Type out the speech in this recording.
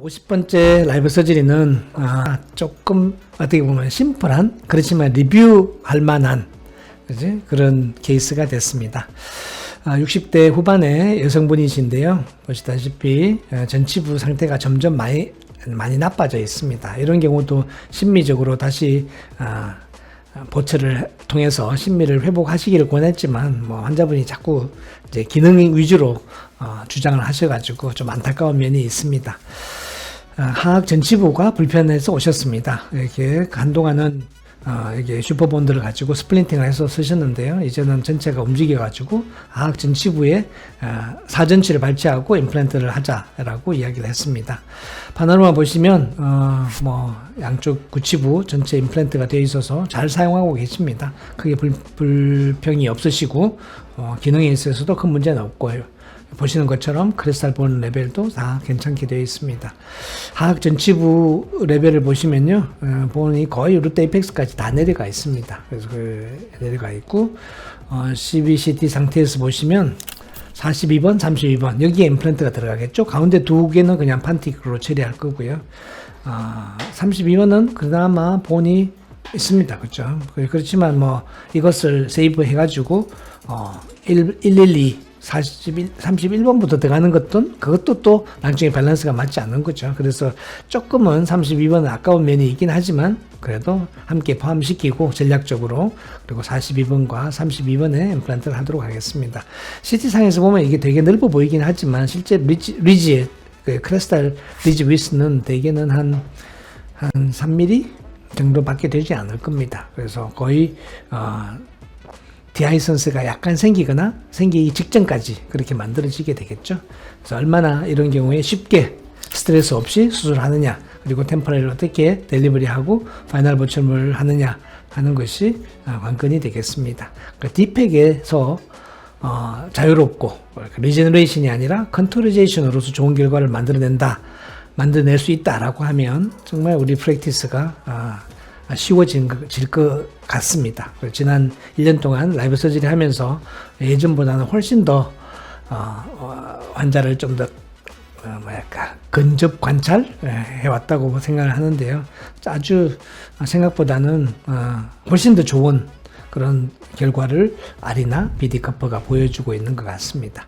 (50번째) 라이브 서저리는 조금 어떻게 보면 심플한, 그렇지만 리뷰할 만한 그런 케이스가 됐습니다. 60대 후반의 여성분이신데요. 보시다시피 전치부 상태가 점점 많이 나빠져 있습니다. 이런 경우도 심미적으로 다시 보철을 통해서 심미를 회복하시기를 권했지만 환자분이 자꾸 이제 기능 위주로 주장을 하셔가지고 좀 안타까운 면이 있습니다. 하악 전치부가 불편해서 오셨습니다. 이렇게 한동안은 이게 슈퍼본드를 가지고 스플린팅을 해서 쓰셨는데요. 이제는 전체가 움직여가지고 하악 전치부에 사전치를 발치하고 임플란트를 하자라고 이야기를 했습니다. 파노라마 보시면 양쪽 구치부 전체 임플란트가 되어 있어서 잘 사용하고 계십니다. 크게 불평이 없으시고 기능에 있어서도 큰 문제는 없고요. 보시는 것처럼 크리스탈 본 레벨도 다 괜찮게 되어 있습니다. 하악 전치부 레벨을 보시면요, 본이 거의 루트 에이펙스까지 다 내려가 있습니다. 그래서 내려가 있고, CBCT 상태에서 보시면 42번, 32번 여기에 임플란트가 들어가겠죠. 가운데 두 개는 그냥 판틱으로 처리할 거고요. 32번은 그나마 본이 있습니다. 그렇죠? 그렇지만 이것을 세이브 해가지고 112 31번부터 들어가는 그것도 또 나중에 밸런스가 맞지 않는 거죠. 그래서 조금은 32번은 아까운 면이 있긴 하지만 그래도 함께 포함시키고 전략적으로, 그리고 42번과 32번에 임플란트를 하도록 하겠습니다. CT상에서 보면 이게 되게 넓어 보이긴 하지만 실제 리지의 크리스탈 리지 위스는 대개는 한 3mm 정도밖에 되지 않을 겁니다. 그래서 거의 디하이선스가 약간 생기거나 생기기 직전까지 그렇게 만들어지게 되겠죠. 그래서 얼마나 이런 경우에 쉽게 스트레스 없이 수술하느냐, 그리고 템퍼레를 어떻게 델리버리하고 파이널 보철을 하느냐 하는 것이 관건이 되겠습니다. 그러니까 디팩에서 자유롭고 리제너레이션이 아니라 컨트롤리제이션으로서 좋은 결과를 만들어낼 수 있다라고 하면 정말 우리 프랙티스가 쉬워질 것 같습니다. 지난 1년 동안 라이브 서저리 하면서 예전보다는 훨씬 더 환자를 좀 더 근접 관찰 해왔다고 생각을 하는데요. 아주 생각보다는 훨씬 더 좋은 그런 결과를 아리나 BD 커퍼가 보여주고 있는 것 같습니다.